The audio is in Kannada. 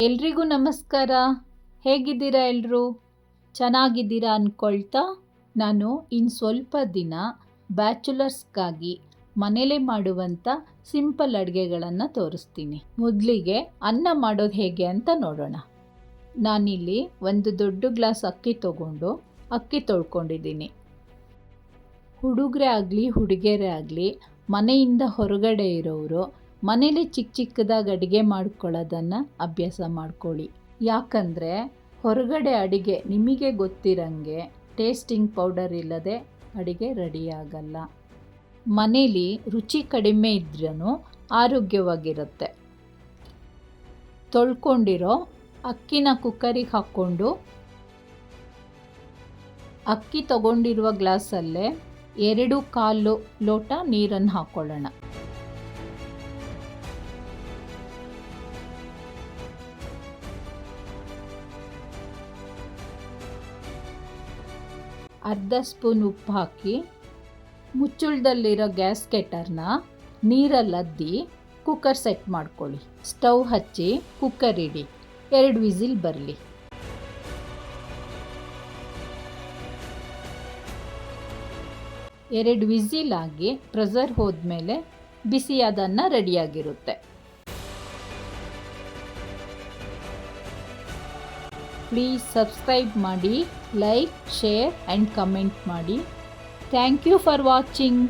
ಎಲ್ರಿಗೂ ನಮಸ್ಕಾರ. ಹೇಗಿದ್ದೀರಾ ಎಲ್ಲರೂ? ಚೆನ್ನಾಗಿದ್ದೀರಾ ಅಂದ್ಕೊಳ್ತಾ ನಾನು ಇನ್ನು ಸ್ವಲ್ಪ ದಿನ ಬ್ಯಾಚುಲರ್ಸ್ಗಾಗಿ ಮನೇಲೇ ಮಾಡುವಂಥ ಸಿಂಪಲ್ ಅಡುಗೆಗಳನ್ನು ತೋರಿಸ್ತೀನಿ. ಮೊದಲಿಗೆ ಅನ್ನ ಮಾಡೋದು ಹೇಗೆ ಅಂತ ನೋಡೋಣ. ನಾನಿಲ್ಲಿ ಒಂದು ದೊಡ್ಡ ಗ್ಲಾಸ್ ಅಕ್ಕಿ ತೊಗೊಂಡು ಅಕ್ಕಿ ತೊಳ್ಕೊಂಡಿದ್ದೀನಿ. ಹುಡುಗರೇ ಆಗಲಿ ಹುಡುಗಿಯರೇ ಆಗಲಿ ಮನೆಯಿಂದ ಹೊರಗಡೆ ಇರೋರು ಮನೇಲಿ ಚಿಕ್ಕ ಚಿಕ್ಕದಾಗಿ ಅಡುಗೆ ಮಾಡ್ಕೊಳ್ಳೋದನ್ನು ಅಭ್ಯಾಸ ಮಾಡ್ಕೊಳ್ಳಿ. ಯಾಕಂದರೆ ಹೊರಗಡೆ ಅಡುಗೆ ನಿಮಗೆ ಗೊತ್ತಿರಂಗೆ ಟೇಸ್ಟಿಂಗ್ ಪೌಡರ್ ಇಲ್ಲದೆ ಅಡುಗೆ ರೆಡಿಯಾಗಲ್ಲ. ಮನೇಲಿ ರುಚಿ ಕಡಿಮೆ ಇದ್ರೂ ಆರೋಗ್ಯವಾಗಿರುತ್ತೆ. ತೊಳ್ಕೊಂಡಿರೋ ಅಕ್ಕಿನ ಕುಕ್ಕರಿಗೆ ಹಾಕ್ಕೊಂಡು ಅಕ್ಕಿ ತಗೊಂಡಿರುವ ಗ್ಲಾಸಲ್ಲೇ 2.25 ಲೋಟ ನೀರನ್ನು ಹಾಕ್ಕೊಳ್ಳೋಣ. ಅರ್ಧ ಸ್ಪೂನ್ ಉಪ್ಪು ಹಾಕಿ ಮುಚ್ಚಳದಲ್ಲಿರೋ ಗ್ಯಾಸ್ಕೆಟರ್ನ ನೀರಲ್ಲದ್ದಿ ಕುಕ್ಕರ್ ಸೆಟ್ ಮಾಡ್ಕೊಳ್ಳಿ. ಸ್ಟವ್ ಹಚ್ಚಿ ಕುಕ್ಕರ್ ಇಡಿ. 2 ವಿಸಿಲ್ ಬರಲಿ. ಎರಡು ವಿಸಿಲ್ ಆಗಿ ಪ್ರೆಷರ್ ಹೋದ್ಮೇಲೆ ಬಿಸಿಯಾದನ್ನ ರೆಡಿಯಾಗಿರುತ್ತೆ. ಪ್ಲೀಸ್ ಸಬ್ಸ್ಕ್ರೈಬ್ ಮಾಡಿ, ಲೈಕ್, ಶೇರ್ ಆ್ಯಂಡ್ ಕಮೆಂಟ್ ಮಾಡಿ. Thank you for watching.